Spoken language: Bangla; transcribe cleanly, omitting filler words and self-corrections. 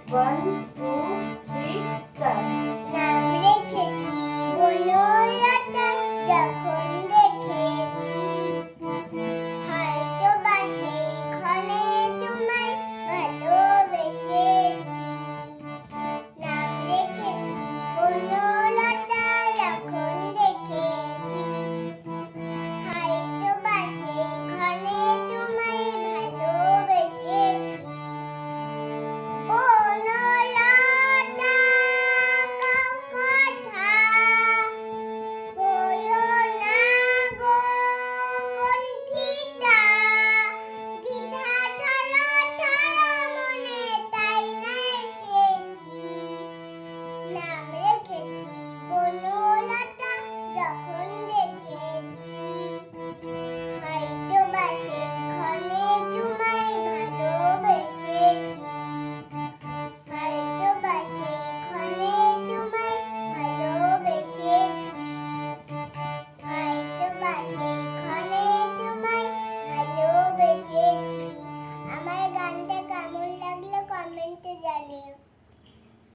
1, 2, 3, start. নাম রেখেছি বনলতা, যখন দেখেছি হয়তো বা সেইখানে তোমায় ভালোবেসেছি। নাম রেখেছি বনলতা, যখন দেখেছি হয়তো বা সেইখানে তোমায় ভালোবেসেছি। বনলতা কথা হলো না গো কণ্ঠিতা, দ্বিধা ঠাড়া ঠাড়া মনে তাই না এসেছি। নাম রেখেছি বনলতা, যখন দেখেছি হয়তো বা সেইখানে তোমায় ভালোবেসেছি। হয়তো বা সেইখানে তোমায় ভালোবেসেছি। হয়তো বা সেইখানে তোমায় ভালোবেসেছি। আমার গানটা কেমন লাগলো কমেন্টে জানিও।